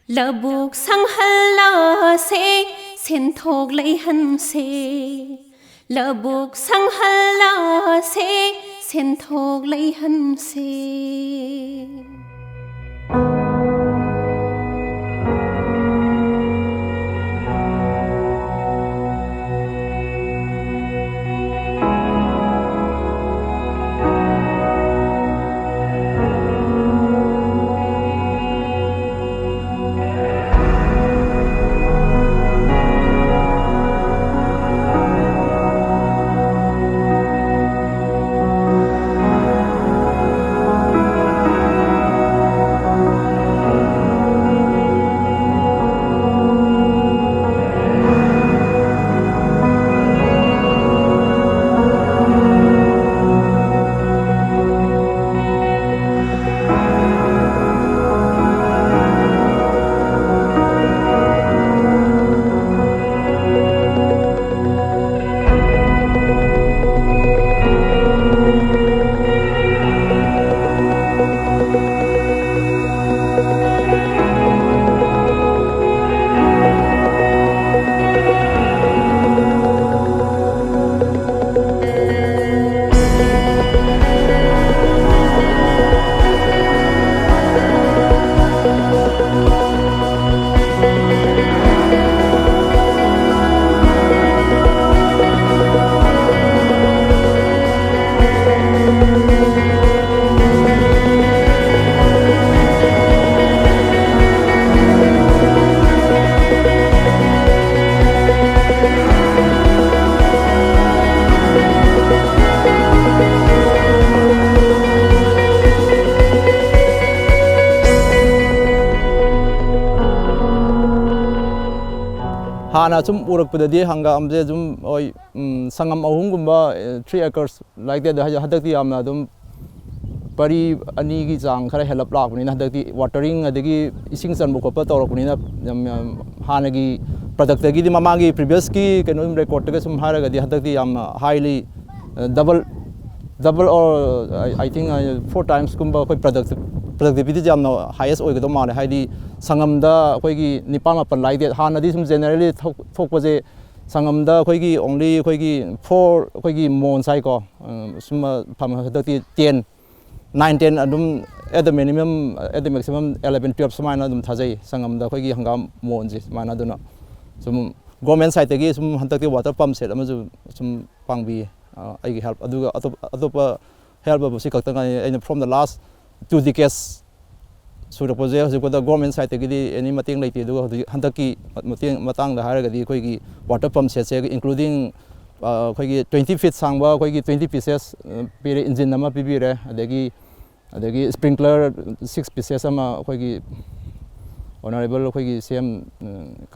Loubuk Sanghalasi Senthok Leihanshi. Loubuk Sanghalasi Senthok Leihanshi. Hana zum urak pedadi hangam je zum sangam ahung gumba 3 acres like that hadakti amna dum pari ani gi jang khara help lak ni hadakti watering adagi ising san boko pa torok ni na hana gi product gi di mama gi previous ki kenu record ga sum hara ga di hadakti am highly double or I think 4 times gumba koi productivity jam no highest oil ga ma haidi sangam da koi gi nipal mapan like that hana di sum generally thok paje sangam da koi gi only koi gi 4 koi gi mon sai ko sum pham hadakti 10 9 10 adum at the minimum at the maximum 11 12 samana adum thajai sangam da koi gi hangam mon ji mana duna sum government side gi sum hadakti water pump set ama sum pangbi I help aduga atopa help si kakta from the last 2 decades so the project the government side gi any mating like du handaki matang da haraga di koi gi water pump set including koi gi 20 feet sangba koi gi 20 pieces pire engine nama pibire adagi sprinkler 6 pieces ama koi gi honorable koi gi cm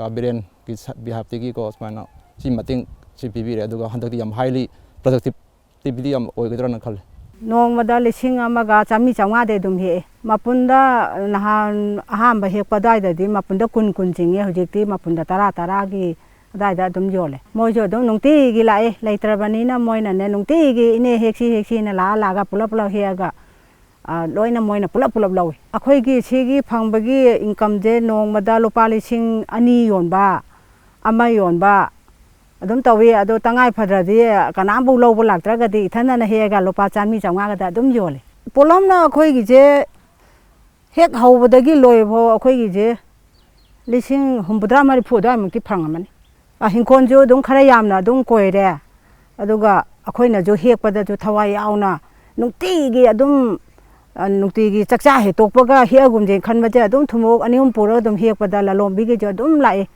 kabiren ki behalf tegi ko mana si mating si pibire aduga handaki am highly productivity am oigadra khal nong mada lising amaga chami changa de dum he mapunda nahan ahamba he padai da di mapunda kun jinge hojikti mapunda tara gi dai da dum yole moi jo dum nungti gi lai leitrabani na moina ne nungti gi ine heksi na la ga pula he ga loina moina pula lawi akhoi gi sigi phangbagi income je nong mada lupa lising ani yonba ama yonba adum tawi ado tangai phadradi kanam bu lo bu laktra di thana na hega lopa chami changa ga adum yole polam na khoi gi je hek hawbadagi loi bo khoi gi je lising humbudra mari phu da mukti phangamani hingkon jo dum khara yamna dum koire aduga akhoina jo hek pada jo thawai yauna nukti gi adum nukti gi chakcha he tokpaga hegum je khanba je adum thumok anihum pura dum hek pada la lombi gi jo dum lai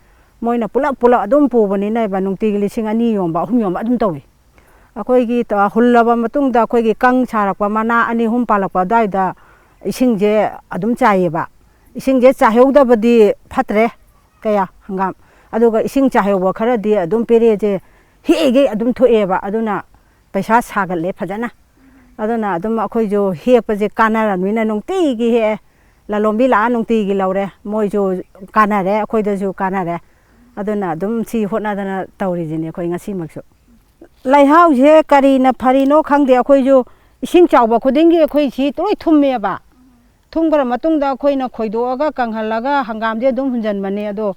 moina pula adum pubani na ba nungti gi lising ani yomba ahum yomba adum tawi akoi gi ta hullaba matung da akoi gi kang charakpa mana ani hum palakpa dai da ising je adum chai ba ising je chaheu da badi phatre kaya hangam aduga ising chaheu ba khara di adum pere je hi ge adum thoe ba aduna paisa sagal le phajana aduna adum akoi jo hek pa je kanara nuina nungti gi he la lombi la nungti gi laure moi jo kanare akoi da jo kanare aduna dum si hotna dana tawri jine khoi ngasi makso laihau je kari na phari no khangde khoi jo ising chawba khuding gi khoi si toi thumme ba ꯊꯨꯝꯈ꯭ꯔ ꯃꯇꯨꯡꯗ ꯑꯩꯈꯣꯏꯅ ꯈꯣꯏꯗꯣꯛꯑꯒ ꯀꯪꯍꯜꯂꯒ ꯍꯪꯒꯥꯝꯁꯦ ꯑꯗꯨꯝ ꯍꯨꯟꯖꯟꯕꯅꯦ ꯑꯗꯣ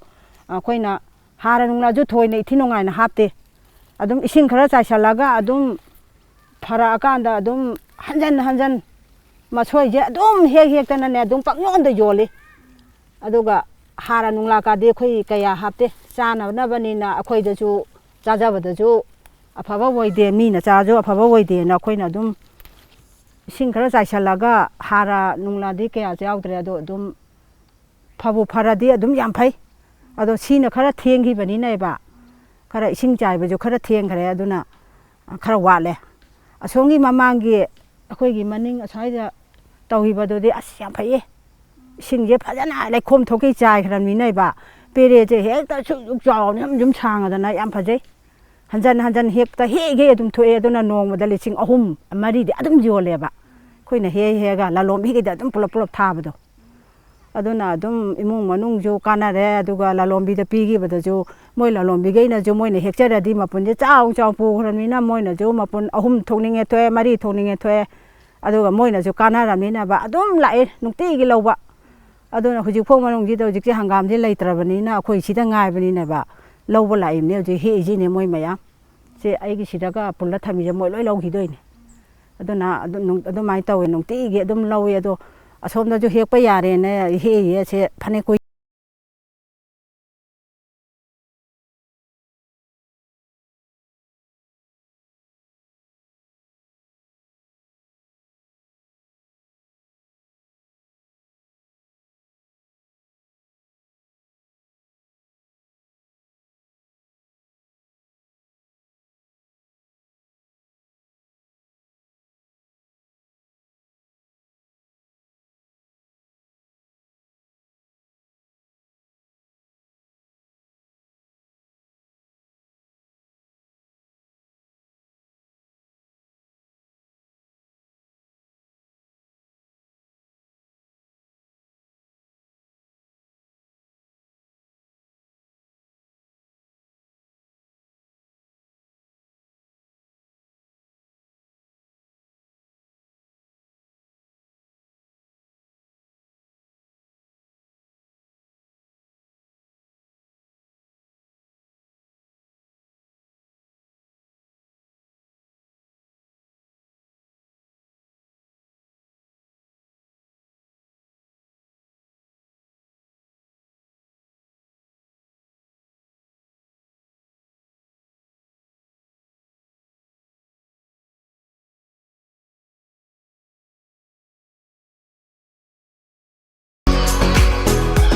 ꯑꯩꯈꯣꯏꯅ ꯍꯥꯔ ꯅꯨꯡꯂꯁꯨ ꯊꯣꯏꯅ ꯏꯊꯤ ꯅꯨꯡꯉꯥꯏꯅ ꯍꯥꯞꯇꯦ ꯑꯗꯨꯝ ꯏꯁꯤꯡ ꯈꯔ ꯆꯥꯏꯁꯜꯂꯒ ꯑꯗꯨꯝ ꯐꯔꯛꯑꯀꯥꯟꯗ ꯑꯗꯨꯝ ꯍꯟꯖꯟ ꯃꯁꯣꯏꯁꯦ ꯑꯗꯨꯝ ꯍꯦꯛꯇꯅꯅꯦ ꯑꯗꯨꯝ ꯄꯪꯌꯣꯟꯗ ꯌꯣꯜꯂꯤ ꯑꯗꯨꯒ ꯍꯥꯔ ꯅꯨꯡꯂꯥꯀꯥꯗꯤ ꯑꯩꯈꯣꯏ ꯀꯌꯥ ꯍꯥꯞꯇꯦ ꯆꯥꯅꯕꯅꯤꯅ ꯑꯩꯈꯣꯏꯗꯁꯨ ꯆꯥꯖꯕꯗꯁꯨ ꯑꯐꯕ ꯑꯣꯏꯗꯦ ꯃꯤꯅ ꯆꯥꯁꯨ ꯑꯐꯕ ꯑꯣꯏꯗꯦꯅ ꯑꯩꯈꯣꯏꯅ ꯑꯗꯨꯝ ꯏꯁꯤꯡ ꯈꯔ ꯆꯥꯏꯁꯜꯂꯒ ꯍꯥꯔ ꯅꯨꯡꯂꯥꯗꯤ ꯀꯌꯥꯁꯨ ꯌꯥꯎꯗ꯭ꯔꯦ ꯑꯗꯣ ꯑꯗꯨꯝ ꯐꯕꯨ ꯐꯔꯗꯤ ꯑꯗꯨꯝ ꯌꯥꯝ ꯐꯩ ꯑꯗꯣ ꯁꯤꯅ ꯈꯔ ꯊꯦꯡꯈꯤꯕꯅꯤꯅꯦꯕ ꯈꯔ ꯏꯁꯤꯡ ꯆꯥꯏꯕꯁꯨ ꯈꯔ ꯊꯦꯡꯈ꯭ꯔꯦ ꯑꯗꯨꯅ ꯈꯔ ꯋꯥꯠꯂꯦ ꯑꯁꯣꯝꯒꯤ ꯃꯃꯥꯡꯒꯤ ꯑꯩꯈꯣꯏꯒꯤ ꯃꯅꯤꯡ ꯑꯁ꯭ꯋꯥꯏꯗ ꯇꯧꯈꯤꯕꯗꯨꯗꯤ ꯑꯁ ꯌꯥꯝ ꯐꯩꯌꯦ ꯏꯁꯤꯡꯁꯦ ꯐꯖꯅ ꯂꯩꯈꯣꯝ ꯊꯣꯛꯀꯩ ꯆꯥꯏꯈ꯭ꯔꯕꯅꯤꯅꯦꯕ ꯄꯦꯔꯦꯁꯦ ꯍꯦꯛꯇ ꯁꯨꯛ ꯆꯥꯎꯅ ꯁꯨꯝ ꯁꯥꯡꯉꯗꯅ ꯌꯥꯝ ꯐꯖꯩ ꯍꯟꯖꯟ ꯍꯦꯛꯇ ꯍꯦꯛ ꯑꯗꯨꯝ ꯊꯣꯛꯑꯦ ꯑꯗꯨꯅ ꯅꯣꯡꯃꯗ 3,000 4,000ꯗꯤ ꯑꯗꯨꯝ ꯌꯣꯜꯂꯦꯕ ꯑꯩꯈꯣꯏꯅ ꯍꯦꯛꯑꯒ ꯂꯂꯣꯟꯕꯤꯒꯤꯗ ꯑꯗꯨꯝ ꯄꯨꯂꯞ ꯊꯥꯕꯗꯣ ꯑꯗꯨꯅ ꯑꯗꯨꯝ ꯏꯃꯨꯡ ꯃꯅꯨꯡꯁꯨ ꯀꯥꯟꯅꯔꯦ ꯑꯗꯨꯒ ꯂꯂꯣꯟꯕꯤꯗ ꯄꯤꯈꯤꯕꯗꯁꯨ ꯃꯣꯏ ꯂꯂꯣꯟꯕꯤꯈꯩꯅꯁꯨ ꯃꯣꯏꯅ ꯍꯦꯛꯆꯔꯗꯤ ꯃꯄꯨꯟꯁꯦ ꯆꯥꯎ ꯄꯨꯈ꯭ꯔꯕꯅꯤ나 ꯃꯣꯏꯅꯁꯨ ꯃꯄꯨꯟ 3 ꯊꯣꯛꯅꯤꯡꯉꯦ ꯊꯣꯛꯑꯦ 4 ꯊꯣꯛꯅꯤꯡꯉꯦ ꯊꯣꯛꯑꯦ ꯑꯗꯨꯒ ꯃꯣꯏꯅꯁꯨ ꯀꯥꯟꯅꯔꯕꯅꯤꯅꯕ ꯑꯗꯨꯝ ꯂꯥꯛꯑꯦ ꯅꯨꯡꯇꯤꯒꯤ ꯂꯧꯕ ꯑꯗꯨꯅ ꯍꯧꯖꯤꯛꯐꯥꯎ ꯃꯅꯨꯡꯁꯤꯗ ꯍꯧꯖꯤꯛꯁꯦ ꯍꯪꯒꯥꯝꯁꯦ ꯂꯩꯇ꯭ꯔꯕꯅꯤꯅ ꯑꯩꯈꯣꯏ ꯁꯤꯗ ꯉꯥꯏꯕꯅꯤꯅꯕ ꯂꯧꯕ ꯂꯥꯛꯏꯕꯅꯦ ꯍꯧꯖꯤꯛ ꯍꯦꯛꯏꯁꯤꯅꯦ ꯃꯣꯏ ꯃꯌꯥꯝ ꯁꯦ ꯑꯩꯒꯤ ꯁꯤꯗꯒ ꯄꯨꯜꯂ ꯊꯝꯃꯤꯁꯦ ꯃꯣꯏ ꯂꯣꯏ ꯂꯧꯈꯤꯗꯣꯏꯅꯦ ꯑꯗꯨꯅ ꯑꯗꯨꯃꯥꯏꯅ ꯇꯧꯋꯦ ꯅꯨꯡꯇꯤꯒꯤ ꯑꯗꯨꯝ ꯂꯧꯋꯦ ꯑꯗꯣ ꯑꯁꯣꯝꯗꯁꯨ ꯍꯦꯛꯄ ꯌꯥꯔꯦꯅ ꯍꯦꯛꯏꯌꯦ ꯁꯦ ꯐꯅꯦꯛ ꯀꯨꯏ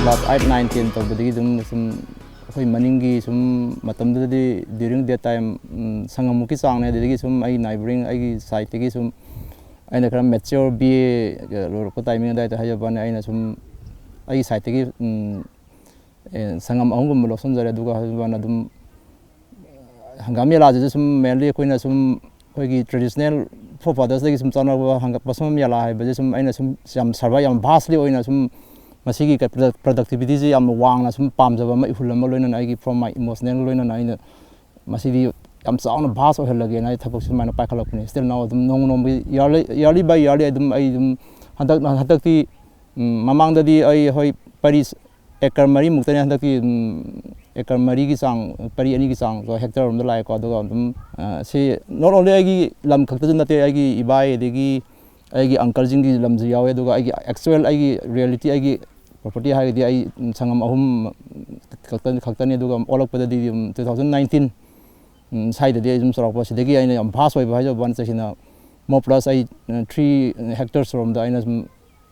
Class 8, 9, 10 ꯇꯧꯕꯗꯒꯤ ꯑꯗꯨꯝ ꯑꯩꯈꯣꯏ ꯃꯅꯤꯡꯒꯤ ꯃꯇꯝꯗꯨꯗꯗꯤ during that time ꯁꯪꯉꯝꯃꯨꯛꯀꯤ ꯆꯥꯡꯅꯦ ꯑꯗꯨꯗꯒꯤ ꯑꯩ ꯅꯥꯏꯕꯔꯤꯡ ꯑꯩꯒꯤ ꯁꯥꯏꯠꯇꯒꯤ ꯑꯩꯅ ꯈꯔ ꯃꯦꯆꯤꯌꯣꯔ BA ꯂꯣꯏꯔꯛꯄ ꯇꯥꯏꯃꯤꯡ ꯑꯗꯨꯋꯥꯏꯗ ꯍꯥꯏꯖꯕꯅꯦ ꯑꯩꯅ ꯑꯩꯒꯤ ꯁꯥꯏꯠꯇꯒꯤ ꯁꯪꯉꯝ 3ꯒꯨꯝꯕ ꯂꯧꯁꯟꯖꯔꯦ ꯑꯗꯨꯒ ꯍꯥꯏꯖꯕꯅ ꯑꯗꯨꯝ ꯍꯪꯒꯥꯝ ꯌꯦꯂꯥꯁꯤꯁꯨ mainly ꯑꯩꯈꯣꯏꯅ ꯑꯩꯈꯣꯏꯒꯤ traditional forefathersꯗꯒꯤ ꯆꯠꯅꯕ ꯍꯪꯒꯥꯝ ꯌꯦꯂꯥ ꯍꯥꯏꯕꯁꯦ ꯑꯩꯅ ꯌꯥꯝ ꯁꯔꯚꯥꯏ ꯌꯥꯝ vastly ꯑꯣꯏꯅ ꯃꯁꯤꯒꯤ productivityꯁꯤ ꯌꯥꯝ ꯋꯥꯡꯅ ꯄꯥꯝꯖꯕ ꯑꯃ ꯏꯍꯨꯜ ꯑꯃ ꯂꯣꯏꯅꯅ ꯑꯩꯒꯤ from my emotional ꯂꯣꯏꯅꯅ ꯑꯩꯅ ꯃꯁꯤꯗꯤ ꯌꯥꯝ ꯆꯥꯎꯅ vast ꯑꯣꯏꯍꯜꯂꯒꯦꯅ ꯑꯩ ꯊꯕꯛ ꯁꯨꯃꯥꯏꯅ ꯄꯥꯏꯈꯠꯂꯛꯄꯅꯦ still now ꯑꯗꯨꯝ ꯅꯣꯡꯃꯒꯤ yearly by yearly ꯑꯩ ꯍꯟꯗꯛꯇꯤ ꯃꯃꯥꯡꯗꯗꯤ ꯑꯩ ꯍꯣꯏ ꯄꯔꯤ acre 4 ꯃꯨꯛꯇꯅꯦ ꯍꯟꯗꯛꯇꯤ acre 4ꯒꯤ ꯆꯥꯡ ꯄꯔꯤ 2ꯒꯤ ꯆꯥꯡ hectare ꯑꯃꯗ ꯂꯥꯛꯑꯦꯀꯣ ꯑꯗꯨꯒ ꯑꯗꯨꯝ ꯁꯤ not only ꯑꯩꯒꯤ ꯂꯝ ꯈꯛꯇꯁꯨ ꯅꯠꯇꯦ ꯑꯩꯒꯤ ꯏꯕꯥꯏ ꯑꯗꯒꯤ ꯑꯩꯒꯤ ꯑꯪꯀꯜꯁꯤꯡꯒꯤ ꯂꯝꯁꯨ ꯌꯥꯎꯋꯦ ꯑꯗꯨꯒ ꯑꯩꯒꯤ actual ꯑꯩꯒꯤ reality ꯑꯩꯒꯤ property ꯍꯥꯏꯔꯒꯗꯤ ꯑꯩ ꯁꯪꯉꯝ 3 ꯈꯛꯇꯅꯤ ꯑꯗꯨꯒ ꯑꯣꯜꯂꯛꯄꯗꯗꯤ 2019 ꯁꯥꯏꯗꯗꯤ ꯑꯩ ꯆꯥꯎꯔꯛꯄ ꯁꯤꯗꯒꯤ ꯑꯩꯅ ꯌꯥꯝ vast ꯑꯣꯏꯕ ꯍꯥꯏꯖꯕ ꯆꯁꯤꯅ more plus ꯑꯩ 3 hectares ꯔꯣꯝꯗ ꯑꯩꯅ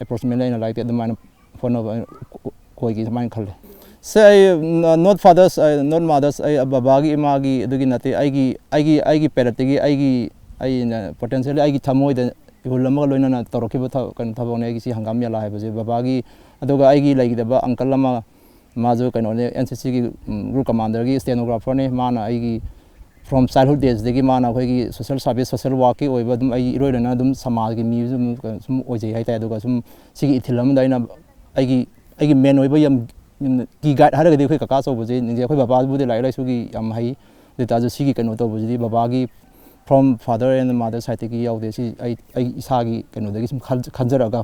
approximately ꯑꯩꯅ ꯂꯥꯏꯛꯇꯤ ꯑꯗꯨꯃꯥꯏꯅ ꯍꯣꯠꯅꯕ ꯈꯣꯏꯒꯤ ꯁꯨꯃꯥꯏꯅ ꯈꯜꯂꯦ ꯁꯦ ꯑꯩ not fathers not mothers ꯑꯩ ꯕꯕꯥꯒꯤ ꯏꯃꯥꯒꯤ ꯑꯗꯨꯒꯤ ꯅꯠꯇꯦ ꯑꯩꯒꯤ ꯄꯦꯔꯠꯇꯒꯤ ꯑꯩꯅ potentially ꯑꯩꯒꯤ ꯊꯃꯣꯏꯗ ꯏꯍꯨꯜ ꯑꯃꯒ ꯂꯣꯏꯅꯅ ꯇꯧꯔꯛꯈꯤꯕ ꯊꯕꯛꯅꯦ ꯑꯩꯒꯤ ꯁꯤ ꯍꯪꯒꯥꯝ ꯌꯦꯂꯥ ꯍꯥꯏꯕꯁꯦ ꯕꯕꯥꯒꯤ ꯑꯗꯨꯒ ꯑꯩꯒꯤ ꯂꯩꯒꯗꯕ ꯑꯪꯀꯜ ꯑꯃ ꯃꯥꯁꯨ ꯀꯩꯅꯣꯅꯦ NCCꯒꯤ ꯒ꯭ꯔꯨꯞ ꯀꯃꯥꯟꯗꯔꯒꯤ ꯁ꯭ꯇꯦꯅꯣꯒ꯭ꯔꯥꯐꯔꯅꯦ ꯃꯥꯅ ꯑꯩꯒꯤ from childhood daysꯗꯒꯤ ꯃꯥꯅ ꯑꯩꯈꯣꯏꯒꯤ social service social workꯀꯤ ꯑꯣꯏꯕ ꯑꯩ ꯏꯔꯣꯏꯅꯅ ꯁꯃꯥꯖꯒꯤ ꯃꯤꯁꯨ ꯑꯣꯏꯖꯩ ꯍꯥꯏꯇꯥꯔꯦ ꯑꯗꯨꯒ ꯁꯤꯒꯤ ꯏꯊꯤꯜ ꯑꯃꯗ ꯑꯩꯒꯤ ꯃꯦꯟ ꯑꯣꯏꯕ ꯀꯤ ꯒꯥꯏꯗ ꯍꯥꯏꯔꯒꯗꯤ ꯑꯩꯈꯣꯏ ꯀꯀꯥ ꯑꯆꯧꯕꯁꯦ ꯅꯤꯡꯖꯩ ꯑꯩꯈꯣꯏ ꯕꯕꯥꯕꯨꯗꯤ ꯂꯥꯏꯔꯤꯛ ꯂꯥꯏꯁꯨꯒꯤ ꯌꯥꯝ ꯍꯩ ꯑꯗꯨ ꯑꯣꯏꯇꯥꯔꯁꯨ ꯁꯤꯒꯤ ꯀꯩꯅꯣ ꯇꯧꯕꯁꯤꯗꯤ ꯕꯕꯥꯒꯤ from father and mother ꯁꯥꯏꯠꯇꯒꯤ ꯌꯥꯎꯗꯦ ꯁꯤ ꯑꯩ ꯏꯁꯥꯒꯤ ꯀꯩꯅꯣꯗꯒꯤ ꯈꯟꯖꯔꯒ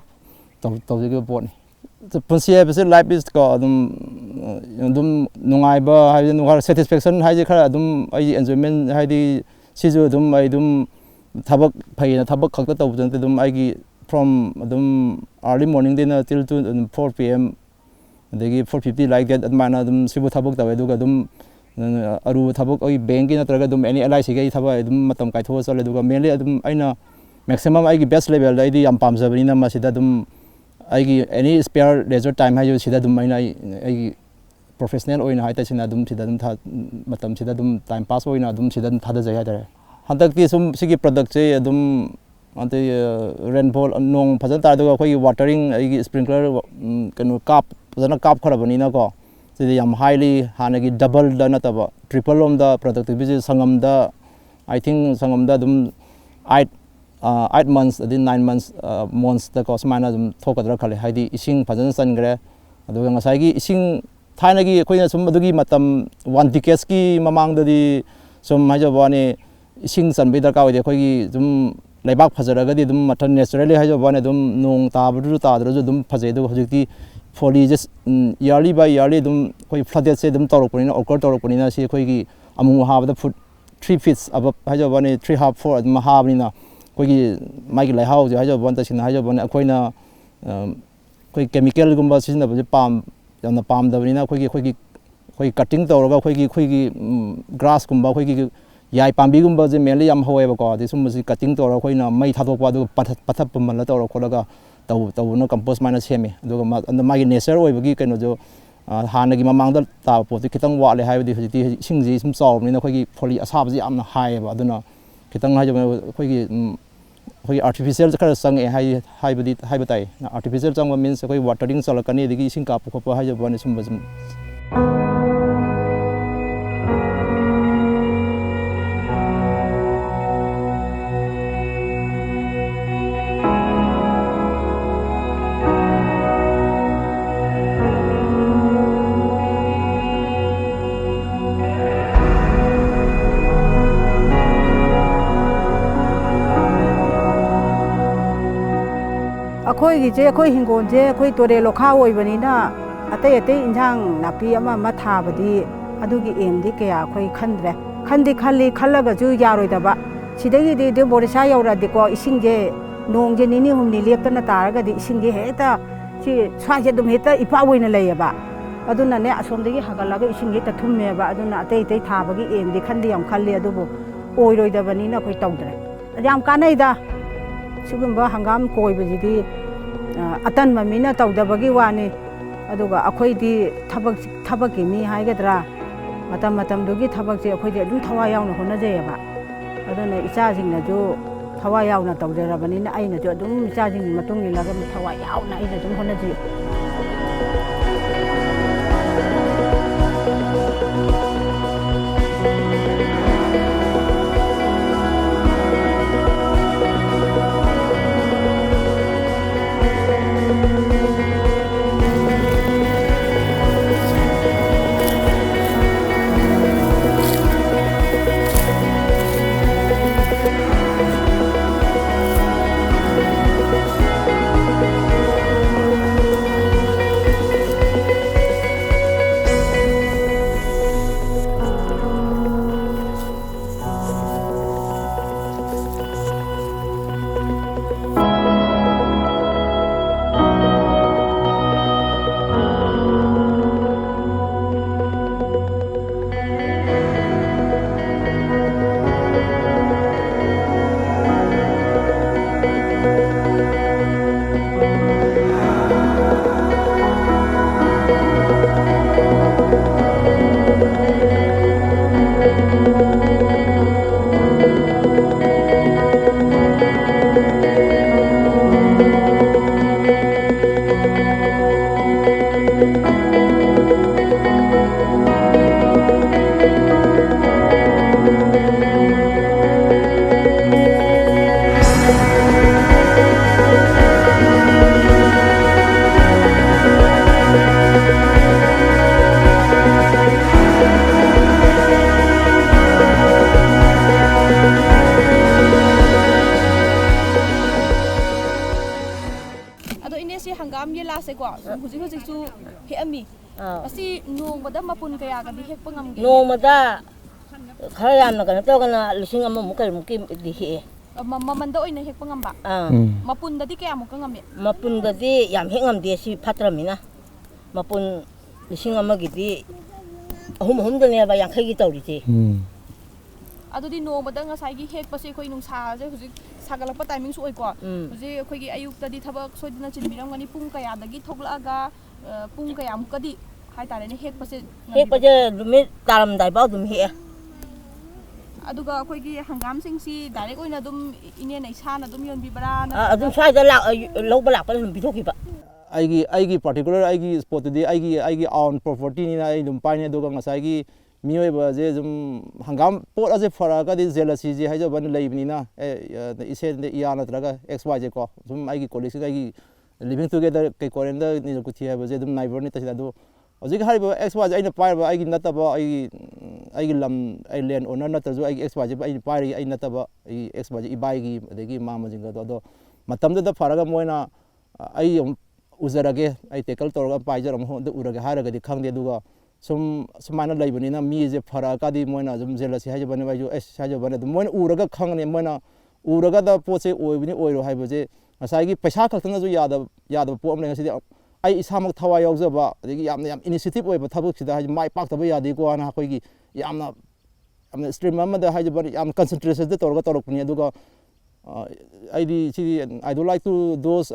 ꯇꯧꯖꯈꯤꯕ ꯄꯣꯠꯅꯤ ꯄꯨꯟꯁꯤ ꯍꯥꯏꯕꯁꯤ ꯂꯥꯏꯐ ꯏꯁ ꯀꯣ ꯑꯗꯨꯝ ꯅꯨꯡꯉꯥꯏꯕ ꯍꯥꯏꯕꯗꯤ ꯁꯦꯇꯤꯁꯐꯦꯛꯁꯟ ꯍꯥꯏꯁꯦ ꯈꯔ ꯑꯗꯨꯝ ꯑꯩꯒꯤ ꯑꯦꯟꯖꯣꯏꯃꯦꯟ ꯍꯥꯏꯗꯤ ꯁꯤꯁꯨ ꯑꯗꯨꯝ ꯑꯩ ꯑꯗꯨꯝ ꯊꯕꯛ ꯐꯩꯅ ꯊꯕꯛ ꯈꯛꯇ ꯇꯧꯕꯗ ꯅꯠꯇꯦ ꯑꯗꯨꯝ ꯑꯩꯒꯤ ꯐ꯭ꯔꯣꯝ ꯑꯗꯨꯝ ꯑꯥꯔꯂꯤ ꯃꯣꯔꯅꯤꯡꯗꯩꯅ ꯇꯤꯜ ꯇꯨ 4 PM ꯑꯗꯒꯤ 4:50 ꯂꯥꯏꯛ ꯗꯦꯠ ꯑꯗꯨꯃꯥꯏꯅ ꯑꯗꯨꯝ ꯁꯤꯕꯨ ꯊꯕꯛ ꯇꯧꯋꯦ ꯑꯗꯨꯒ ꯑꯗꯨꯝ ꯑꯔꯨꯕ ꯊꯕꯛ ꯑꯩ ꯕꯦꯡꯀꯤ ꯅꯠꯇ꯭ꯔꯒ ꯑꯗꯨꯝ ꯑꯦꯅꯤ LICꯒꯤ ꯑꯩ ꯊꯕꯛ ꯑꯗꯨꯝ ꯃꯇꯝ ꯀꯥꯏꯊꯣꯛꯑ ꯆꯠꯂꯦ ꯑꯗꯨꯒ ꯃꯦꯟꯂꯤ ꯑꯗꯨꯝ ꯑꯩꯅ ꯃꯦꯛꯁꯤꯃꯝ ꯑꯩꯒꯤ ꯕꯦꯁ ꯂꯦꯚꯦꯜꯗ ꯑꯩꯗꯤ ꯌꯥꯝ ꯄꯥꯝꯖꯕꯅꯤꯅ ꯃꯁꯤꯗ ꯑꯗꯨꯝ ꯑꯩꯒꯤ ꯑꯦꯅꯤ ꯁ꯭ꯄꯦꯌꯔ ꯂꯦꯖꯔ ꯇꯥꯏꯝ ꯍꯥꯏꯁꯨ ꯁꯤꯗ ꯑꯗꯨꯝ ꯑꯩꯒꯤ ꯄ꯭ꯔꯣꯐꯦꯁꯅꯦꯜ ꯑꯣꯏꯅ ꯍꯥꯏꯇꯥꯔꯦ ꯑꯗꯨꯝ ꯁꯤꯗ ꯑꯗꯨꯝ ꯃꯇꯝꯁꯤꯗ ꯑꯗꯨꯝ ꯇꯥꯏꯝ ꯄꯥꯁ ꯑꯣꯏꯅ ꯑꯗꯨꯝ ꯁꯤꯗ ꯑꯗꯨꯝ ꯊꯥꯗꯖꯩ ꯍꯥꯏꯇꯥꯔꯦ ꯍꯟꯗꯛꯇꯤ ꯁꯨꯝ ꯁꯤꯒꯤ ꯄ꯭ꯔꯗꯛꯁꯦ ꯑꯗꯨꯝ ꯑꯇꯩ ꯔꯦꯟꯐꯣꯜ ꯅꯣꯡ ꯐꯖꯅ ꯇꯥꯏ ꯑꯗꯨꯒ ꯑꯩꯈꯣꯏꯒꯤ ꯋꯥꯇꯔꯤꯡ ꯑꯩꯒꯤ ꯁ꯭ꯄ꯭ꯔꯤꯡꯀꯂꯔ ꯀꯩꯅꯣ ꯐꯖꯅ ꯀꯥꯞꯈ꯭ꯔꯕꯅꯤꯅꯀꯣ ꯁꯤꯗꯤ ꯌꯥꯝ ꯍꯥꯏꯂꯤ ꯍꯥꯟꯅꯒꯤ ꯗꯕꯜꯗ ꯅꯠꯇꯕ ꯇ꯭ꯔꯤꯄꯜ ꯂꯣꯝꯗ ꯄ꯭ꯔꯗꯛꯇꯤꯚꯤꯇꯤ ꯁꯪꯉꯝꯗ ꯑꯥꯏ ꯊꯤꯡ ꯁꯪꯉꯝꯗ ꯑꯗꯨꯝ 8 months ꯑꯗꯩ 9 monthsꯇꯀꯣ ꯁꯨꯃꯥꯏꯅ ꯑꯗꯨꯝ ꯊꯣꯛꯀꯗ꯭ꯔꯥ ꯈꯜꯂꯦ ꯍꯥꯏꯗꯤ ꯏꯁꯤꯡ ꯐꯖꯅ ꯆꯟꯈ꯭ꯔꯦ ꯑꯗꯨꯒ ꯉꯁꯥꯏꯒꯤ ꯏꯁꯤꯡ ꯊꯥꯏꯅꯒꯤ ꯑꯩꯈꯣꯏꯅ ꯁꯨꯝ ꯑꯗꯨꯒꯤ ꯃꯇꯝ 1 decade ꯃꯃꯥꯡꯗꯗꯤ ꯁꯨꯝ ꯍꯥꯏꯖꯕ ꯋꯥꯅꯤ ꯏꯁꯤꯡ ꯆꯟꯕꯒꯤ ꯗꯔꯀꯥꯔ ꯑꯣꯏꯗꯦ ꯑꯩꯈꯣꯏꯒꯤ ꯁꯨꯝ ꯂꯩꯕꯥꯛ ꯐꯖꯔꯒꯗꯤ ꯑꯗꯨꯝ ꯃꯊꯟ ꯅꯦꯆꯔꯦꯜꯂꯤ ꯍꯥꯏꯖꯕ ꯋꯥꯅꯤ ꯑꯗꯨꯝ ꯅꯣꯡ ꯇꯥꯕꯗꯨꯁꯨ ꯇꯥꯗ꯭ꯔꯁꯨ ꯑꯗꯨꯝ ꯐꯖꯩ ꯑꯗꯨꯒ ꯍꯧꯖꯤꯛꯇꯤ ꯐꯣꯂꯤꯁꯦ ꯏꯌꯥꯔꯂꯤ ꯕꯥꯏ ꯏꯌꯥꯔꯂꯤ ꯑꯗꯨꯝ ꯑꯩꯈꯣꯏ ꯐ꯭ꯂꯗꯦꯠꯁꯦ ꯑꯗꯨꯝ ꯇꯧꯔꯛꯄꯅꯤꯅ ꯑꯣꯀꯔ ꯇꯧꯔꯛꯄꯅꯤꯅ ꯁꯤ ꯑꯩꯈꯣꯏꯒꯤ ꯑꯃꯨꯛ ꯍꯥꯕꯗ ꯐꯨꯠ 3 feet ꯑꯕꯞ ꯍꯥꯏꯖꯕ ꯋꯥꯅꯤ 3.5 4 ꯑꯗꯨꯝ ꯍꯥꯕꯅꯤꯅ ꯑꯩꯈꯣꯏꯒꯤ ꯃꯥꯒꯤ ꯂꯩꯍꯥꯎꯁꯦ ꯍꯥꯏꯖꯕ ꯋꯥꯅꯤ ꯇꯁꯦꯡꯅ ꯍꯥꯏꯖꯕ ꯋꯥꯅꯤ ꯑꯩꯈꯣꯏꯅ ꯑꯩꯈꯣꯏ ꯀꯦꯃꯤꯀꯦꯜꯒꯨꯝꯕ ꯁꯤꯖꯤꯟꯅꯕꯁꯦ ꯌꯥꯝꯅ ꯄꯥꯝꯗꯕꯅꯤꯅ ꯑꯩꯈꯣꯏ ꯀꯠꯇꯤꯡ ꯇꯧꯔꯒ ꯑꯩꯈꯣꯏꯒꯤ ꯒ꯭ꯔꯥꯁꯀꯨꯝꯕ ꯑꯩꯈꯣꯏꯒꯤ ꯌꯥꯏ ꯄꯥꯝꯕꯤꯒꯨꯝꯕꯁꯦ ꯃꯦꯟꯂꯤ ꯌꯥꯝ ꯍꯧꯋꯦꯕꯀꯣ ꯑꯗꯩ ꯁꯨꯝꯕꯁꯤ ꯀꯠꯇꯤꯡ ꯇꯧꯔꯒ ꯑꯩꯈꯣꯏꯅ ꯃꯩ ꯊꯥꯗꯣꯛꯄ ꯑꯗꯨꯒ ꯄꯠꯊꯠ ꯄꯨꯝꯍꯜꯂ ꯇꯧꯔ ꯈꯣꯠꯂꯒ ꯇꯧꯕꯅ ꯀꯝꯄꯣꯁ ꯃꯥꯏꯅ ꯁꯦꯝꯃꯤ ꯑꯗꯨꯒ ꯃꯥꯒꯤ ꯅꯦꯆꯔ ꯑꯣꯏꯕꯒꯤ ꯀꯩꯅꯣꯁꯨ ꯍꯥꯟꯅꯒꯤ ꯃꯃꯥꯡꯗ ꯇꯥꯕ ꯄꯣꯠꯁꯤ ꯈꯤꯇꯪ ꯋꯥꯠꯂꯦ ꯍꯥꯏꯕꯗꯤ ꯍꯧꯖꯤꯛꯇꯤ ꯏꯁꯤꯡꯁꯤ ꯁꯨꯝ ꯆꯥꯎꯔꯕꯅꯤꯅ ꯑꯩꯈꯣꯏꯒꯤ ꯐꯣꯂꯤ ꯑꯁꯥꯕꯁꯤ ꯌꯥꯝꯅ ꯍꯥꯏꯌꯦꯕ ꯑꯗꯨꯅ ꯈꯤꯇꯪ ꯍꯥꯏꯖꯕ ꯑꯩꯈꯣꯏꯒꯤ ꯑꯥꯔꯇꯤꯐꯤꯁꯦꯜ ꯈꯔ ꯆꯪꯉꯛꯑꯦ ꯍꯥꯏꯕ ꯇꯥꯏ ꯑꯥꯔꯇꯤꯐꯤꯁꯦꯜ ꯆꯪꯕ ꯃꯤꯟꯁ ꯑꯩꯈꯣꯏ ꯋꯥꯇꯔꯤꯡ ꯆꯠꯂꯛꯀꯅꯤ ꯑꯗꯒꯤ ꯏꯁꯤꯡ ꯀꯥꯞꯄ ꯈꯣꯠꯄ ꯍꯥꯏꯖꯕ ꯋꯥꯅꯤ ꯁꯨꯝꯕ ꯁꯨꯝ ꯑꯩꯈꯣꯏꯒꯤꯁꯦ ꯑꯩꯈꯣꯏ ꯍꯤꯡꯒꯣꯜꯁꯦ ꯑꯩꯈꯣꯏ ꯇꯨꯔꯦꯜ ꯂꯣꯛꯈꯥ ꯑꯣꯏꯕꯅꯤꯅ ꯑꯇꯩ ꯏꯟꯖꯥꯡ ꯅꯥꯄꯤ ꯑꯃ ꯊꯥꯕꯗꯤ ꯑꯗꯨꯒꯤ ꯑꯦꯝꯗꯤ ꯀꯌꯥ ꯑꯩꯈꯣꯏ ꯈꯟꯗ꯭ꯔꯦ ꯈꯜꯂꯤ ꯈꯜꯂꯒꯁꯨ ꯌꯥꯔꯣꯏꯗꯕ ꯁꯤꯗꯒꯤꯗꯤ ꯕꯣꯔꯤꯁꯥ ꯌꯧꯔꯛꯑꯗꯤꯀꯣ ꯏꯁꯤꯡꯁꯦ ꯅꯣꯡꯁꯦ ꯅꯤꯅꯤ ꯍꯨꯝꯅꯤ ꯂꯦꯞꯇꯅ ꯇꯥꯔꯒꯗꯤ ꯏꯁꯤꯡꯁꯦ ꯍꯦꯛꯇ ꯁ꯭ꯋꯥꯏꯁꯦ ꯑꯗꯨꯝ ꯍꯦꯛꯇ ꯏꯄꯥꯛ ꯑꯣꯏꯅ ꯂꯩꯌꯦꯕ ꯑꯗꯨꯅꯅꯦ ꯑꯁꯣꯝꯗꯒꯤ ꯍꯥꯒꯠꯂꯒ ꯏꯁꯤꯡ ꯍꯦꯛꯇ ꯊꯨꯝꯃꯦꯕ ꯑꯗꯨꯅ ꯑꯇꯩ ꯊꯥꯕꯒꯤ ꯑꯦꯝꯗꯤ ꯈꯟꯗꯤ ꯌꯥꯝ ꯈꯜꯂꯤ ꯑꯗꯨꯕꯨ ꯑꯣꯏꯔꯣꯏꯗꯕꯅꯤꯅ ꯑꯩꯈꯣꯏ ꯇꯧꯗ꯭ꯔꯦ ꯌꯥꯝ ꯀꯥꯟꯅꯩꯗ ꯁꯤꯒꯨꯝꯕ ꯍꯪꯒꯥꯝ ꯀꯣꯏꯕꯁꯤꯗꯤ ꯑꯇꯟꯕ ꯃꯤꯅ ꯇꯧꯗꯕꯒꯤ ꯋꯥꯅꯤ ꯑꯗꯨꯒ ꯑꯩꯈꯣꯏꯗꯤ ꯊꯕꯛꯀꯤ ꯃꯤ ꯍꯥꯏꯒꯗ꯭ꯔꯥ ꯃꯇꯝꯗꯨꯒꯤ ꯊꯕꯛꯁꯦ ꯑꯩꯈꯣꯏꯗꯤ ꯑꯗꯨꯝ ꯊꯋꯥꯏ ꯌꯥꯎꯅ ꯍꯣꯠꯅꯖꯩꯑꯕ ꯑꯗꯨꯅ ꯏꯆꯥꯁꯤꯡꯅꯁꯨ ꯊꯋꯥꯏ ꯌꯥꯎꯅ ꯇꯧꯖꯔꯕꯅꯤꯅ ꯑꯩꯅꯁꯨ ꯑꯗꯨꯝ ꯏꯆꯥꯁꯤꯡꯒꯤ ꯃꯇꯨꯡ ꯏꯜꯂꯒ ꯊꯋꯥꯏ ꯌꯥꯎꯅ ꯑꯩꯅ ꯑꯗꯨم ꯍꯣꯠꯅꯖꯩ Hangam Yella se ko huji chu he ami asi nongmada mapun kaya ka di hek pangam ge nongmada khara yamna kana to kana lising amma mukal mukim di he mamanda oina hek pangam ba mapun da di kaya mukang ami mapun da di yam hengam de si patramina mapun lising amma gi di ahum da ne ba yang khai gi tawri ti adudi nongmada ngasai gi hek pase khoi nung sa je huji sagalakpa timing su oi ko huji khoi gi ayuk ta di thabak soidina chinbiram gani pung kaya dagi thoklaga pung kaya mukadi hai tare ne hek pase lumit taram dai ba dum he aduga khoi gi hangam sing si direct oina dum ine nei sa na dum yon bi bara na adum sai da la lo ba la pa dum bi thoki ba aigi particular aigi spot di aigi own property ni na ai dum pai ne do ga ngasai gi mioi ba je zum hangam pot aje fara ka di jealousy je hai jo ban lei ni na ise de ya na tra ga xy je ko zum aigi colleague aigi living together kai koren da ni ku thia ba je dum neighbor ni ta da do ꯍꯧꯖꯤꯛ ꯍꯥꯏꯔꯤꯕ X Y ꯑꯩꯅ ꯄꯥꯏꯔꯤꯕ ꯑꯩꯒꯤ ꯅꯠꯇꯕ ꯑꯩꯒꯤ ꯂꯝ ꯑꯩ ꯂꯦꯟ ꯑꯣꯅꯔ ꯅꯠꯇ꯭ꯔꯁꯨ ꯑꯩꯒꯤ ꯑꯦꯛꯁ ꯋꯥꯏꯁꯦ ꯑꯩꯅ ꯄꯥꯏꯔꯤ ꯑꯩ ꯅꯠꯇꯕ ꯑꯩꯒꯤ ꯑꯦꯛꯁ ꯋꯥꯏꯁꯦ ꯏꯕꯥꯏꯒꯤ ꯑꯗꯒꯤ ꯃꯥꯃꯁꯤꯡꯒꯗꯣ ꯑꯗꯣ ꯃꯇꯝꯗꯨꯗ ꯐꯔꯒ ꯃꯣꯏꯅ ꯑꯩ ꯑꯃꯨꯛ ꯎꯖꯔꯒꯦ ꯑꯩ ꯇꯦꯀꯜ ꯇꯧꯔꯒ ꯄꯥꯏꯖꯔ ꯑꯃꯨꯛ ꯑꯝꯇ ꯎꯔꯒꯦ ꯍꯥꯏꯔꯒꯗꯤ ꯈꯪꯗꯦ ꯑꯗꯨꯒ ꯁꯨꯃꯥꯏꯅ ꯂꯩꯕꯅꯤꯅ ꯃꯤꯁꯦ ꯐꯔꯛꯑꯀꯥꯟꯗꯤ ꯃꯣꯏꯅ ꯑꯗꯨꯝ ꯖꯦꯂꯁꯤ ꯍꯥꯏꯖꯕꯅꯦꯕ ꯑꯩꯁꯨ ꯑꯦꯁ ꯍꯥꯏꯖꯕꯅꯦ ꯑꯗꯨꯝ ꯃꯣꯏꯅ ꯎꯔꯒ ꯈꯪꯒꯅꯤ ꯃꯣꯏꯅ ꯎꯔꯒꯗ ꯄꯣꯠꯁꯦ ꯑꯣꯏꯕꯅꯤ ꯑꯣꯏꯔꯣ ꯍꯥꯏꯕꯁꯦ ꯉꯁꯥꯏꯒꯤ ꯄꯩꯁꯥ ꯈꯛꯇꯪꯅꯁꯨ ꯌꯥꯗꯕ ꯄꯣꯠ ꯑꯃ ꯂꯩ ꯉꯁꯤꯗꯤ ꯑꯩ ꯏꯁꯥꯃꯛ ꯊꯋꯥꯏ ꯌꯥꯎꯖꯕ ꯑꯗꯒꯤ ꯌꯥꯝ ꯏꯅꯤꯁꯤꯌꯦꯇꯤꯚ ꯑꯣꯏꯕ ꯊꯕꯛꯁꯤꯗ ꯍꯥꯏꯗꯤ ꯃꯥꯏ ꯄꯥꯛꯇꯕ ꯌꯥꯗꯦꯀꯣ ꯍꯥꯏꯅ ꯑꯩꯈꯣꯏꯒꯤ ꯌꯥꯝꯅ ꯁ꯭ꯇ꯭ꯔꯤꯝ ꯑꯃꯗ ꯍꯥꯏꯖꯕ ꯌꯥꯝ ꯀꯟꯁꯦꯟꯇ꯭ꯔꯦꯁꯟꯗ ꯇꯧꯔꯛꯄꯅꯤ ꯑꯗꯨꯒ ꯑꯩꯗꯤ ꯁꯤꯗꯤ ꯑꯥꯏ ꯗꯣꯟ ꯂꯥꯏꯛ ꯇꯨ ꯗꯣꯁ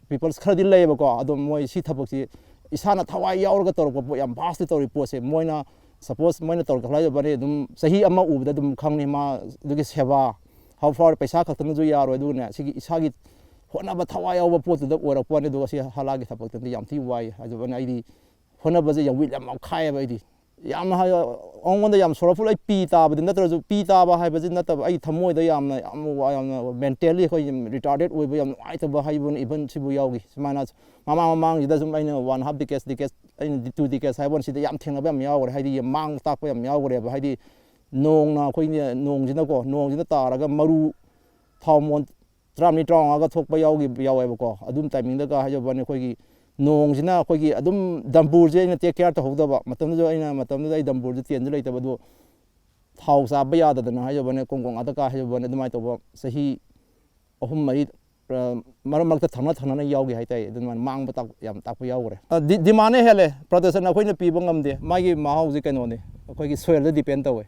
ꯄꯤꯄꯜꯁ ꯈꯔꯗꯤ ꯂꯩꯌꯦꯕꯀꯣ ꯑꯗꯣ ꯃꯣꯏ ꯁꯤ ꯊꯕꯛꯁꯤ ꯏꯁꯥꯅ ꯊꯋꯥꯏ ꯌꯥꯎꯔꯒ ꯇꯧꯔꯛꯄ ꯄꯣꯠ ꯌꯥꯝ ꯚꯥꯁꯇꯤ ꯇꯧꯔꯤ ꯄꯣꯠꯁꯦ ꯃꯣꯏꯅ ꯁꯄꯣꯁ ꯃꯣꯏꯅ ꯇꯧꯔꯛꯄ ꯍꯥꯏꯖꯕꯅꯤ ꯑꯗꯨꯝ ꯆꯍꯤ ꯑꯃ ꯎꯕꯗ ꯑꯗꯨꯝ ꯈꯪꯅꯤ ꯃꯥ ꯑꯗꯨꯒꯤ ꯁꯦꯕꯥ ꯍꯥꯎ ꯐꯥꯔ ꯄꯩꯁꯥ ꯈꯛꯇꯪꯅꯁꯨ ꯌꯥꯔꯣꯏ ꯑꯗꯨꯒꯅꯦ ꯁꯤꯒꯤ ꯏꯁꯥꯒꯤ ꯍꯣꯠꯅꯕ ꯊꯋꯥꯏ ꯌꯥꯎꯕ ꯄꯣꯠꯇꯨꯗ ꯑꯣꯏꯔꯛꯄꯅꯤ ꯑꯗꯨꯒ ꯁꯤ ꯍꯂꯥꯒꯤ ꯊꯕꯛꯇꯗꯤ ꯌꯥꯝ ꯊꯤ ꯋꯥꯏ ꯍꯥꯏꯖꯕꯅꯤ ꯑꯩꯗꯤ ꯍꯣꯠꯅꯕꯁꯦ ꯌꯥꯝ ꯋꯤꯠ ꯌꯥꯝ ꯈꯥꯏꯌꯦꯕ ꯑꯩꯗꯤ ꯌꯥꯝꯅ ꯑꯩꯉꯣꯟꯗ ꯌꯥꯝ ꯁꯣꯔꯐꯨꯜ ꯑꯩ ꯄꯤ ꯇꯥꯕꯗꯤ ꯅꯠꯇ꯭ꯔꯁꯨ ꯄꯤ ꯇꯥꯕ ꯍꯥꯏꯕꯁꯤ ꯅꯠꯇꯕ ꯑꯩ ꯊꯃꯣꯏꯗ ꯌꯥꯝꯅ ꯃꯦꯟꯇꯦꯜꯂꯤ ꯑꯩꯈꯣꯏ ꯔꯤꯇꯥꯔꯗꯦꯠ ꯑꯣꯏꯕ ꯌꯥꯝ ꯅꯨꯡꯉꯥꯏꯇꯕ ꯍꯥꯏꯕꯅ ꯏꯚꯟ ꯁꯤꯕꯨ ꯌꯥꯎꯈꯤ ꯁꯨꯃꯥꯏꯅ ꯃꯃꯥꯡꯁꯤꯗ ꯁꯨꯝ ꯑꯩꯅ 1.5 ꯗꯤꯀꯦꯠꯁ ꯑꯩꯅ 2 ꯗꯤꯀꯦꯠꯁ ꯍꯥꯏꯕ ꯁꯤꯗ ꯌꯥꯝ ꯊꯦꯡꯅꯕ ꯌꯥꯝ ꯌꯥꯎꯈ꯭ꯔꯦ ꯍꯥꯏꯗꯤ ꯃꯥꯡ ꯇꯥꯛꯄ ꯌꯥꯝ ꯌꯥꯎꯈ꯭ꯔꯦꯕ ꯍꯥꯏꯗꯤ ꯅꯣꯡꯅ ꯑꯩꯈꯣꯏꯅ ꯅꯣꯡꯁꯤꯅ ꯇꯥꯔꯒ ꯃꯔꯨ ꯊꯥꯎ ꯃꯣꯟ 30-35ꯒ ꯊꯣꯛꯄ ꯌꯥꯎꯋꯦꯕꯀꯣ ꯑꯗꯨꯝ ꯇꯥꯏꯃꯤꯡꯗꯒ ꯍꯥꯏꯖꯕꯅꯤ ꯑꯩꯈꯣꯏꯒꯤ ꯅꯣꯡꯁꯤꯅ ꯑꯩꯈꯣꯏꯒꯤ ꯑꯗꯨꯝ ꯗꯝꯕꯨꯔꯁꯦ ꯑꯩꯅ ꯇꯦꯛ ꯀꯦꯌꯔ ꯇꯧꯍꯧꯗꯕ ꯃꯇꯝꯗꯨꯗ ꯑꯩ ꯗꯝꯕꯨꯔꯁꯦ ꯇꯦꯟꯁꯨ ꯂꯩꯇꯕ ꯑꯗꯣ ꯊꯥꯎ ꯆꯥꯕ ꯌꯥꯗꯗꯅ ꯍꯥꯏꯖꯕꯅꯤ ꯀꯣꯡꯒꯣꯡ ꯑꯗꯀꯥ ꯍꯥꯏꯖꯕꯅꯤ ꯑꯗꯨꯃꯥꯏꯅ ꯇꯧꯕ ꯆꯍꯤ 3-4 ꯃꯔꯛ ꯃꯔꯛꯇ ꯊꯪꯅ ꯌꯥꯎꯈꯤ ꯍꯥꯏꯇꯥꯔꯦ ꯑꯗꯨꯃꯥꯏꯅ ꯃꯥꯡꯕ ꯌꯥꯝ ꯇꯥꯛꯄ ꯌꯥꯎꯈ꯭ꯔꯦ ꯗꯤꯃꯥꯟꯅ ꯍꯦꯜꯂꯦ ꯄ꯭ꯔꯗꯛꯁꯟ ꯑꯩꯈꯣꯏꯅ ꯄꯤꯕ ꯉꯝꯗꯦ ꯃꯥꯒꯤ ꯃꯍꯥꯎꯁꯦ ꯀꯩꯅꯣꯅꯤ ꯑꯩꯈꯣꯏꯒꯤ ꯁꯣꯏꯜꯗ ꯗꯤꯄꯦꯟ ꯇꯧꯋꯦ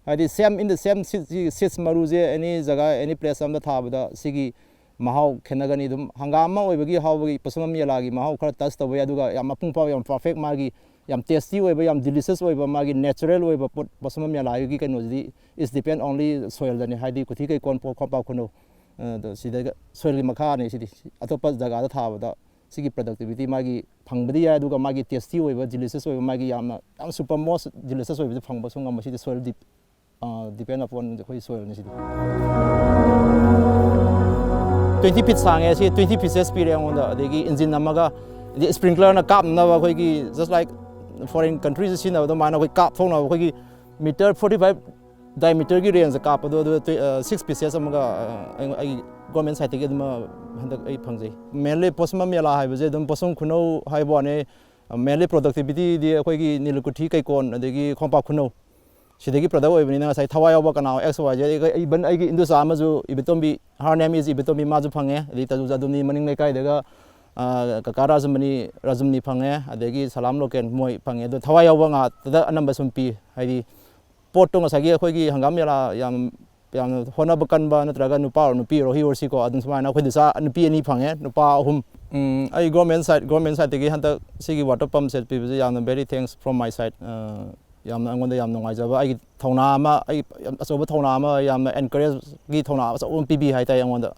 ꯍꯥꯏꯗꯤ ꯏꯟ ꯗ ꯁꯦꯝ ꯁꯤꯠꯁ ꯃꯔꯨꯁꯦ ꯑꯦꯅꯤ ꯖꯒꯥ ꯑꯦꯅꯤ ꯄ꯭ꯂꯦꯁ ꯑꯃꯗ ꯊꯥꯕꯗ ꯁꯤꯒꯤ ꯃꯍꯥꯎ ꯈꯦꯠꯅꯒꯅꯤ ꯑꯗꯨꯝ ꯍꯪꯒꯥꯝ ꯑꯃ ꯑꯣꯏꯕꯒꯤ ꯍꯥꯎꯕꯒꯤ ꯍꯪꯒꯥꯝ ꯌꯦꯂꯥꯒꯤ ꯃꯍꯥꯎ ꯈꯔ ꯇꯆ ꯇꯧꯕ ꯌꯥꯏ ꯑꯗꯨꯒ ꯌꯥꯝ ꯃꯄꯨꯡ ꯐꯥꯕ ꯌꯥꯝ ꯄꯔꯐꯦꯛ ꯃꯥꯒꯤ ꯌꯥꯝ ꯇꯦꯁꯇꯤ ꯑꯣꯏꯕ ꯌꯥꯝ ꯗꯤꯂꯤꯁꯤꯌꯁ ꯑꯣꯏꯕ ꯃꯥꯒꯤ ꯅꯦꯆꯔꯦꯜ ꯑꯣꯏꯕ ꯄꯣꯠ ꯍꯪꯒꯥꯝ ꯌꯦꯂꯥꯒꯤ ꯀꯩꯅꯣꯁꯤꯗꯤ ꯏꯁ ꯗꯤꯄꯦꯟ ꯑꯣꯟꯂꯤ ꯁꯣꯏꯜꯗꯅꯤ ꯍꯥꯏꯗꯤ ꯈꯨꯊꯤ ꯀꯩꯀꯣꯟ ꯈꯣꯠꯄ ꯈꯨꯅꯧ ꯁꯤꯗ ꯁꯣꯏꯜꯒꯤ ꯃꯈꯥꯅꯤ ꯁꯤꯗꯤ ꯑꯇꯣꯞꯄ ꯖꯒꯥꯗ ꯊꯥꯕꯗ ꯁꯤꯒꯤ ꯄ꯭ꯔꯗꯛꯇꯤꯕꯤꯇꯤ ꯃꯥꯒꯤ ꯐꯪꯕꯗꯤ ꯌꯥꯏ ꯑꯗꯨꯒ ꯃꯥꯒꯤ ꯇꯦꯁꯇꯤ ꯑꯣꯏꯕ ꯗꯤꯂꯤꯁꯤꯌꯁ ꯑꯣꯏꯕ ꯃꯥꯒꯤ ꯌꯥꯝ ꯁꯨꯄꯔ ꯃꯣꯁ ꯗꯤꯂꯤꯁꯤꯌꯁ ꯑꯣꯏꯕꯁꯤ ꯐꯪꯕꯁꯨ ꯉꯝꯕ ꯁꯤꯗꯤ ꯁꯣꯏꯜ ꯗꯤꯄꯦꯟ ꯑꯄꯣꯟ ꯑꯩꯈꯣꯏ ꯁꯣꯏꯜꯅꯤ ꯁꯤꯗꯤ 20 ꯐꯤꯠ ꯁꯥꯡꯉꯦ ꯁꯤ 20 ꯐꯤꯠꯁꯦꯁ ꯄꯤꯔꯦ ꯑꯩꯉꯣꯟꯗ ꯑꯗꯒꯤ ꯏꯟꯖꯤꯟ ꯑꯃꯒ ꯁ꯭ꯄ꯭ꯔꯤꯡꯀ꯭ꯂꯔꯅ ꯀꯥꯞꯅꯕ ꯑꯩꯈꯣꯏꯒꯤ ꯖꯁ ꯂꯥꯏꯛ ꯐꯣꯔꯦꯟ ꯀꯟꯇ꯭ꯔꯤꯁꯦ ꯁꯤꯖꯤꯟꯅꯕ ꯑꯗꯨꯃꯥꯏꯅ ꯑꯩꯈꯣꯏ ꯀꯥꯞꯊꯣꯛꯅꯕ ꯑꯩꯈꯣꯏꯒꯤ ꯃꯤꯇꯔ 45 ꯗꯥꯏꯃꯤꯇꯔꯒꯤ ꯔꯦꯟꯖꯗ ꯀꯥꯞꯄꯗꯣ ꯑꯗꯨ 6 ꯄꯤꯁꯦꯁ ꯑꯃꯒ ꯑꯩꯒꯤ ꯒꯣꯔꯃꯦꯟ ꯁꯥꯏꯠꯇꯒꯤ ꯑꯗꯨꯝ ꯍꯟꯗꯛ ꯑꯩ ꯐꯪꯖꯩ ꯃꯦꯟꯂꯤ ꯄꯣꯠꯁꯨꯝ ꯌꯦꯂꯥ ꯍꯥꯏꯕꯁꯦ ꯑꯗꯨꯝ ꯄꯣꯠꯁꯨꯝ ꯈꯨꯅꯧ ꯍꯥꯏꯕ ꯋꯥꯅꯤ ꯃꯦꯟꯂꯤ ꯄ꯭ꯔꯣꯗꯛꯇꯤꯕꯤꯇꯤꯗꯤ ꯑꯩꯈꯣꯏꯒꯤ ꯅꯤꯂꯨꯀꯨꯊꯤ ꯀꯩꯀꯣꯟ ꯑꯗꯒꯤ ꯈꯣꯡꯄꯥꯛ ꯈꯨꯅꯧ ꯁꯤꯗꯒꯤ ꯄ꯭ꯔꯗꯛ ꯑꯣꯏꯕꯅꯤꯅ ꯉꯁꯥꯏ ꯊꯋꯥꯏ ꯌꯥꯎꯕ ꯀꯅꯥ ꯑꯦꯛꯁ ꯋꯥꯏ ꯏꯚꯟ ꯑꯩꯒꯤ ꯏꯟꯗꯣꯆꯥ ꯑꯃꯁꯨ ꯏꯕꯤꯇꯣꯝꯕꯤ ꯍꯥꯔ ꯅꯦꯝ ꯏꯁ ꯏꯕꯤꯇꯣꯝꯕꯤ ꯃꯥꯁꯨ ꯐꯪꯉꯦ ꯑꯗꯒꯤ ꯇꯖꯨ ꯑꯗꯨꯝꯅꯤ ꯃꯅꯤꯡ ꯂꯩꯀꯥꯏꯗꯒ ꯀꯀꯥ ꯔꯥꯖꯨꯝꯅꯤ ꯐꯪꯉꯦ ꯑꯗꯒꯤ ꯁꯂꯥꯝ ꯂꯣꯀꯦꯟ ꯃꯣꯏ ꯐꯪꯉꯦ ꯑꯗꯣ ꯊꯋꯥꯏ ꯌꯥꯎꯕ ꯉꯥꯛꯇꯗ ꯑꯅꯝꯕ ꯁꯨꯝ ꯄꯤ ꯍꯥꯏꯗꯤ ꯄꯣꯠꯇꯣ ꯉꯁꯥꯏꯒꯤ ꯑꯩꯈꯣꯏꯒꯤ ꯍꯪꯒꯥꯝ ꯌꯦꯂꯥ ꯌꯥꯝꯅ ꯍꯣꯠꯅꯕ ꯀꯟꯕ ꯅꯠꯇ꯭ꯔꯒ ꯅꯨꯄꯥ ꯑꯣꯔ ꯅꯨꯄꯤ ꯑꯣꯏꯔꯣ ꯍꯤ ꯑꯣꯔ ꯁꯤꯀꯣ ꯑꯗꯨꯝ ꯁꯨꯃꯥꯏꯅ ꯑꯩꯈꯣꯏꯗ ꯅꯨꯄꯤ 2 ꯐꯪꯉꯦ ꯅꯨꯄꯥ 3 ꯑꯩ ꯒꯣꯔꯃꯦꯟ ꯁꯥꯏꯠꯇꯒꯤ ꯍꯟꯗꯛ ꯁꯤꯒꯤ ꯋꯥꯇꯔ ꯄꯝ ꯁꯦꯠ ꯄꯤꯕꯁꯦ ꯌꯥꯝꯅ very thanks from my side ꯌꯥꯝꯅ ꯑꯩꯉꯣꯟꯗ ꯌꯥꯝ ꯅꯨꯡꯉꯥꯏꯖꯕ ꯑꯩꯒꯤ ꯊꯧꯅꯥ ꯑꯃ ꯑꯩ ꯑꯆꯧꯕ ꯊꯧꯅꯥ ꯑꯃ ꯌꯥꯝꯅ ꯑꯦꯟꯀꯔꯦꯖꯒꯤ ꯊꯧꯅꯥ ꯑꯆꯧꯕ ꯑꯃ ꯄꯤꯕꯤ ꯍꯥꯏꯇꯥꯔꯦ ꯑꯩꯉꯣꯟꯗ